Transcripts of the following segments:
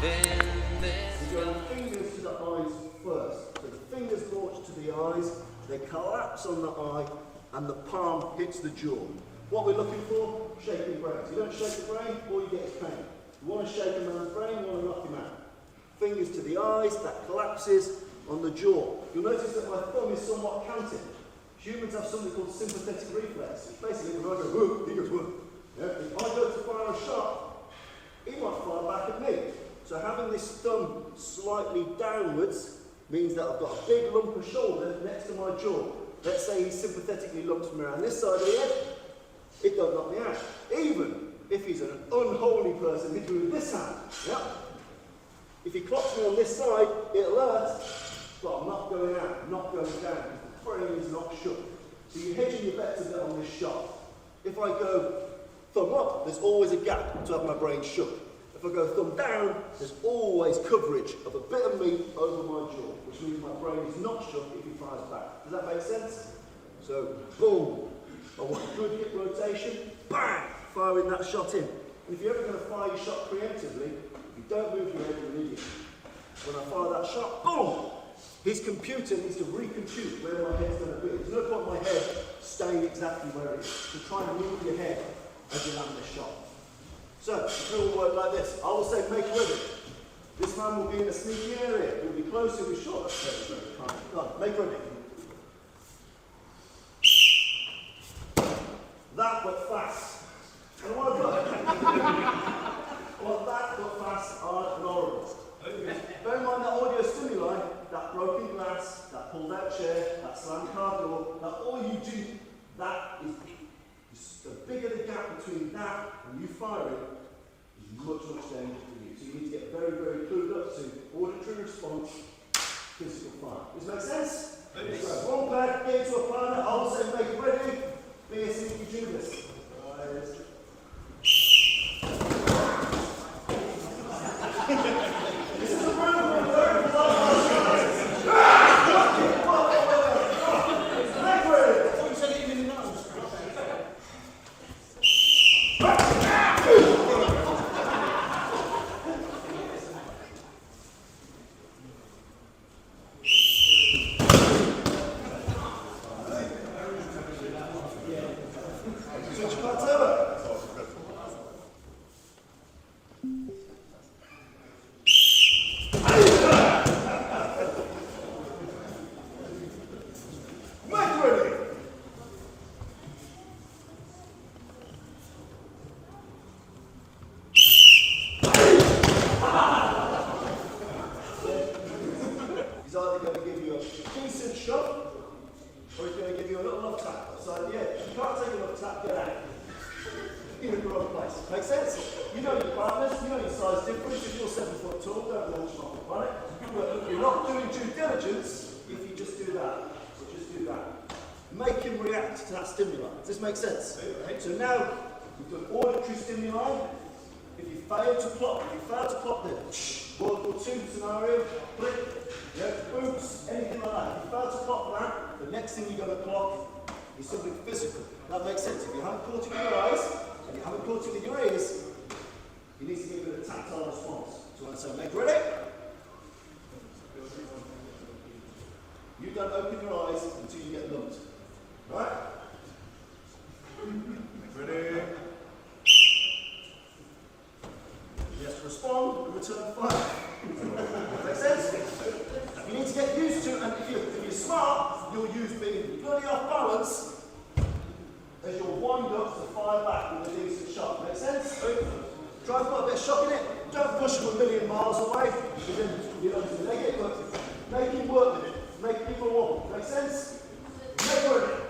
We're going fingers to the eyes first. So the fingers launch to the eyes, they collapse on the eye, and the palm hits the jaw. What we're looking for? Shaking brains. You don't shake the brain, all you get is pain. You want to shake a man's brain, you want to knock him out. Fingers to the eyes, that collapses on the jaw. You'll notice that my thumb is somewhat canted. Humans have something called sympathetic reflex, which basically when I go whoop, he goes whoop. Yeah? If I go to fire a shot, he might fire back at me. So having this thumb slightly downwards means that I've got a big lump of shoulder next to my jaw. Let's say he sympathetically lumps me around this side of the head, it don't knock me out. Even if he's an unholy person, he's doing this hand. Yeah? If he clocks me on this side, it hurts, but I'm not going out, not going down. The brain is not shook. So you're hedging your bets a bit on this shot. If I go thumb up, there's always a gap to have my brain shook. If I go thumb down, there's always coverage of a bit of meat over my jaw, which means my brain is not shook if he fires back. Does that make sense? So, boom. I want good hip rotation, bang, firing that shot in. And if you're ever going to fire your shot preemptively, if you don't move your head, you're an idiot. When I fire that shot, boom! His computer needs to recompute where my head's going to be. There's no point my head staying exactly where it is. So try and move your head as you land the shot. So, the drill will work like this. I will say, make ready. This man will be in a sneaky area. He'll be close, he'll be short. Come on, make ready. That but fast. And what I've got, well, that but fast are ignorable. Bear in mind that audio stimuli, that broken glass, that pulled out chair, that slammed car door, that all you do, that is the bigger the gap between that and you firing is much, much dangerous for you. So you need to get very, very clued up to auditory response, physical fire. Does that make sense? Yes. So one pad, get into a partner, I'll say make it ready. Be a sneaky Judas. This is a room with very make sense? So now we've done auditory stimuli. If you fail to clock the World War II scenario, click, oops, anything like that. If you fail to clock that, the next thing you're going to clock is something physical. That makes sense. If you haven't caught it with your eyes and you haven't caught it with your ears, you need to give it a tactile response. So I say, make ready. You don't open your eyes until you get lumped. Right? Ready? You have to respond and return fire. Make sense? You need to get used to, and if you're smart, you'll use being bloody off balance as your wind up to fire back with a decent shot. Make sense? Try to put a bit of shock in it. Don't push them a million miles away, because then you don't do negative, but make him work with it. Make people wobble. Make sense? Make work.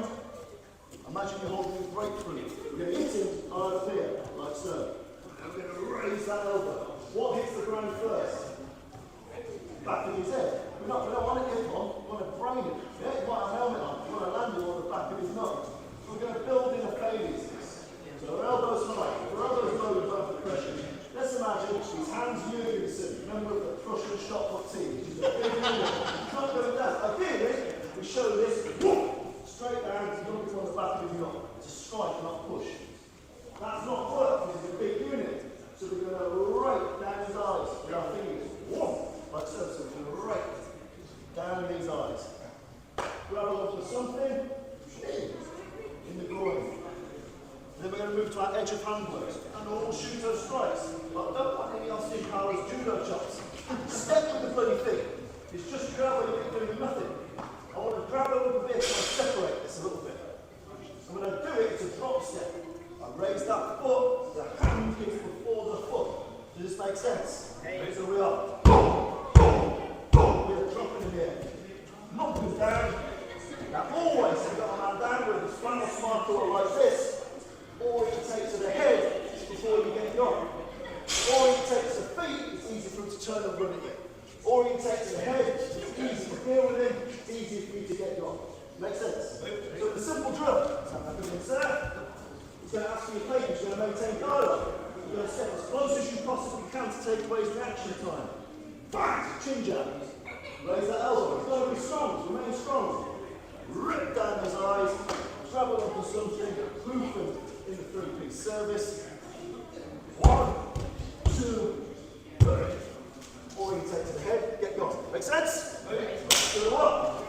behind. Imagine you're holding a grapefruit. You're going to hit him eye up here, like so. I'm going to raise that elbow. What hits the ground first? Back of his head. We don't want to hit him on, we want to brain him. Yeah, you might have a helmet on, you want to land him on the back of his nose. We're going to build in a failure to this. So our elbows high, our elbows low with both the pressure. Let's imagine his hands unison. Remember the Prussian shot put team, which is a big unit. It's not going down. Ideally, we show this, whoop, straight down, to look on the back of his nose. It's a strike, not push. That's not work, because it's a big unit. So we're going to rake down his eyes with our fingers. Whoop, like so. So we're going to rake down these eyes. Grab a look for something in the groin. Then we're going to move to our edge of hand works and all Shuto strikes. But I don't want any Austin Powers judo chops. Step with the bloody thing. It's just grab it, you're doing nothing. I want to grab a little bit and separate this a little bit. And when I do it, it's a drop step. I raise that foot, the hand is before the foot. Does this make sense? Hey. So we are. We're dropping in here. Knocking down. Now always, you've got a man down with a flannel smarter like this. Or you take to the head before you get gone. Or you take to the feet, it's easy for him to turn and run at you. Or you take to the head, it's easy to deal with him, it's easy for you to get gone. Make sense? So it's a simple drill. He's going to ask you your patience, you're going to maintain dialogue. You're going to step as close as you possibly can to take away his reaction time. Bang! Chin jab. Raise that elbow. It's got to be strong, remain strong. Rip down his eyes, travel up to something, move him in the three-piece service. 1, 2, 3. Or you take to the head, get going. Make sense? Okay. Do it what?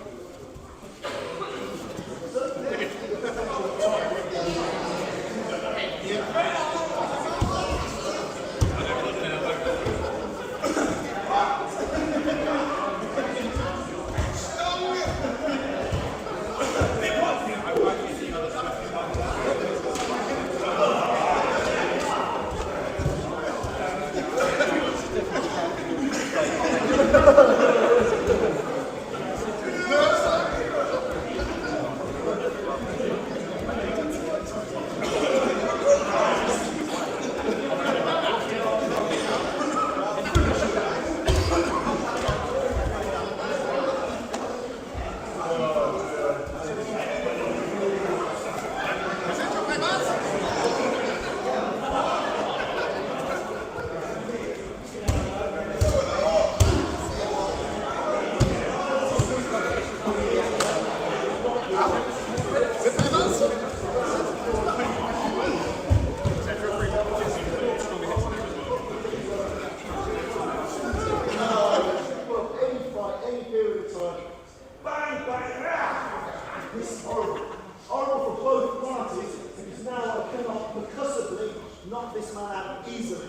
Knock this man out easily.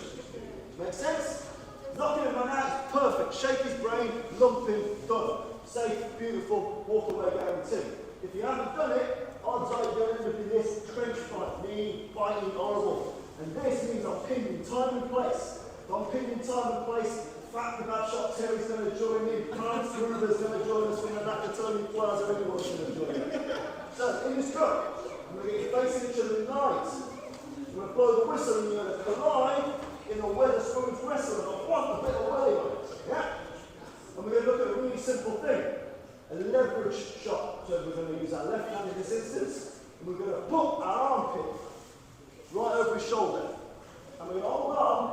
Make sense? Knocking him out, perfect. Shake his brain, lump him, done. Safe, beautiful, walk away guarantee. If you haven't done it, odds are you're going to end up in this trench fight, mean, fighting, horrible. And this means I'm pinned in time and place. If I'm pinned in time and place, Fat the Bad Shot Terry's going to join in, Clarence Ruber's going to join us from the back of Tony Plaza, everyone's going to join in. So, in this truck, I'm going to get you facing each other in lines. I'm going to blow the whistle and you're going to collide in a Weatherspoons wrestle. I want a bit of belly on it. Yeah? And we're going to look at a really simple thing. A leverage shot. So we're going to use our left hand in this instance. And we're going to put our armpit right over his shoulder. And we're going to hold on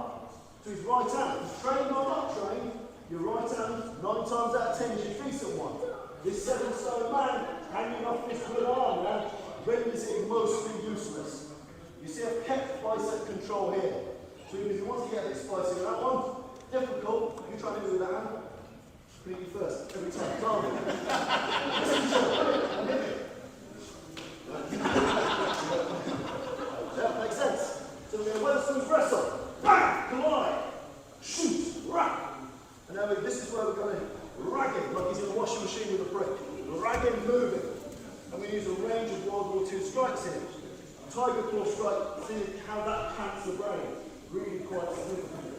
to his right hand. He's trained or not trained, your right hand, 9 times out of 10 is your decent one. This 7-stone man hanging off this good arm now renders it mostly useless. You see I've kept bicep control here. So if you want to get a bit spicy with that one, difficult, you try to do with that hand. Put it first, every time. Target. Yeah, makes sense. So we're going to Weatherspoons wrestle. Bang! Collide. Shoot. Rack. And now this is where we're going to rag him, like he's in a washing machine with a brick. Rag him, move him. And we use a range of World War II strikes here. Tiger claw strike, see how that pants the brain. Really quite significant.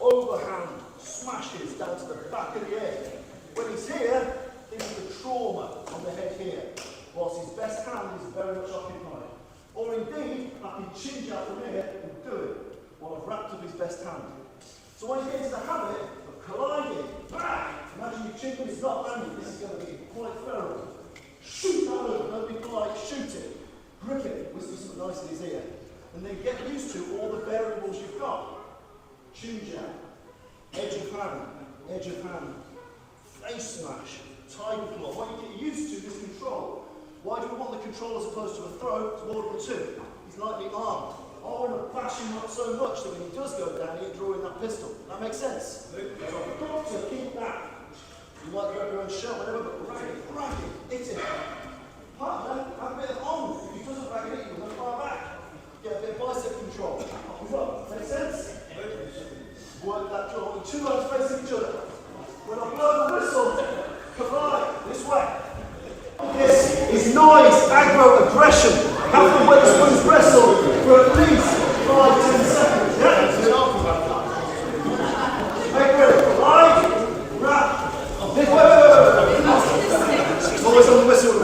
Overhand smashes down to the back of the head. When he's here, this is the trauma on the head here. hand is very much occupied. Or indeed, I can chin jab from here and do it while I've wrapped up his best hand. So when you get into the habit of colliding, bang! Imagine your chin is not landing, this is going to be quite feral. Shoot that over, don't be polite, shoot it. Grip it, whisper something nice in his ear. And then get used to all the variables you've got. Chin jab, edge of hand, face smash, tiger claw. What you get used to is control. Why do we want the control as opposed to a throw? It's more than two. He's lightly armed. I want to bash him up so much that when he does go down, he'll draw in that pistol. That makes sense? So I've got to keep that. You might grab your own shell, whatever, but rag it, hit it. Partner, have a bit of on. If he doesn't rag it, you're going to fire back. Get a bit of bicep control. Make sense? Work that jaw. Two legs facing each other. When I blow the whistle, collide this way. This is noise, aggro, aggression. Have the Wetherspoons wrestle for at least 5-10 seconds. Yeah? Make ready. Collide, wrap. Always on the whistle.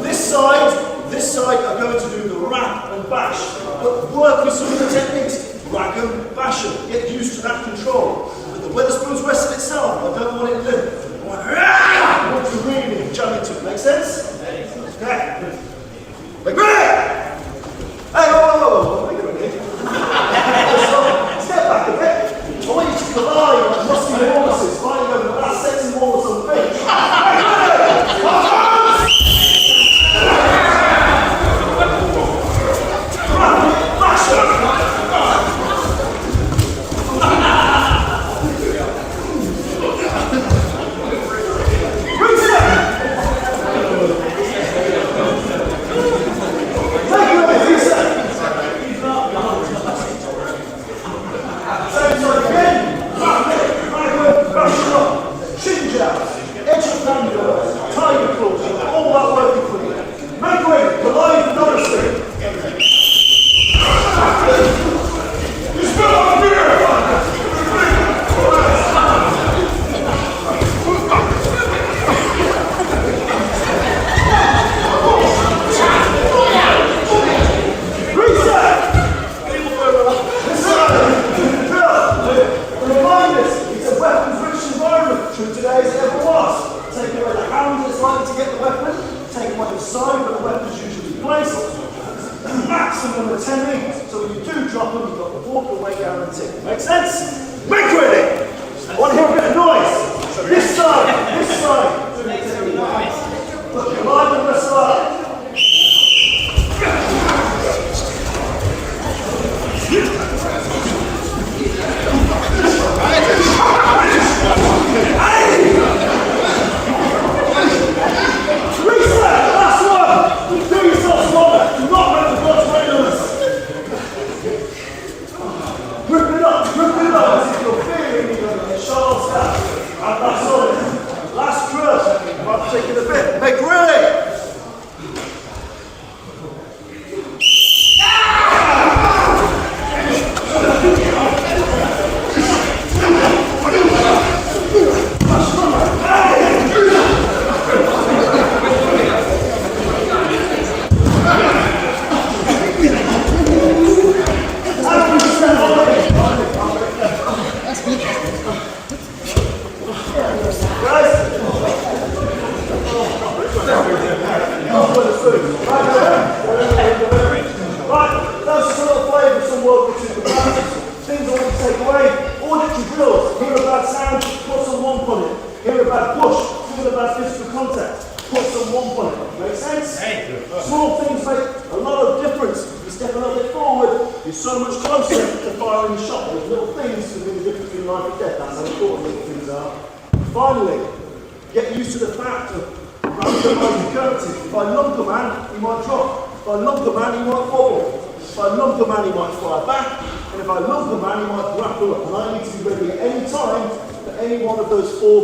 This side are going to do the wrap and bash, but work with some of the techniques. Whack them, bash them, get used to that control. But the Wetherspoons wrestle itself, I don't want it limp. I want to really jump into it. Make sense? Okay. Like, hey, whoa. Make it ready. Step back a bit. I want you to collide like musky horses, fighting over the last sexy walls on the beach.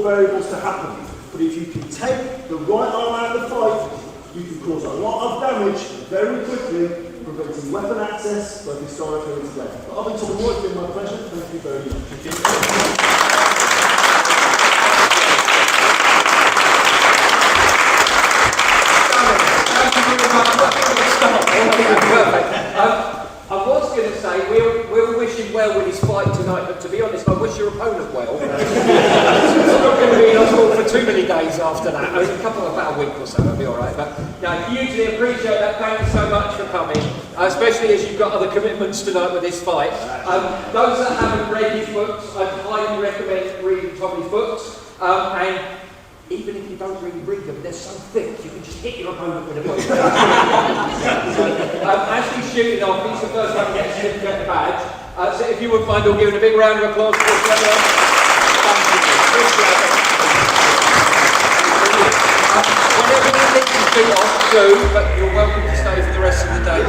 Variables to happen. But if you can take the right arm out of the fight, you can cause a lot of damage very quickly, preventing weapon access both historically and today. But up until the it's been my pleasure. Thank you very much. Perfect. I was going to say, we'll wish him well with his fight tonight, but to be honest, I wish your opponent well. It's not going to be in hospital for too many days after that. I mean, about a week or so, it'll be alright. But no, hugely appreciate that. Thank you so much for coming, especially as you've got other commitments tonight with this fight. Those that haven't read his books, I highly recommend reading Tommy's books. And even if you don't really read them, they're so thick, you can just hit your opponent with a book. As he's shooting off, he's the first one to get a certificate badge. So if you wouldn't mind all giving a big round of applause for this gentleman. Whenever you need to feet off, do, but you're welcome to stay for the rest of the day.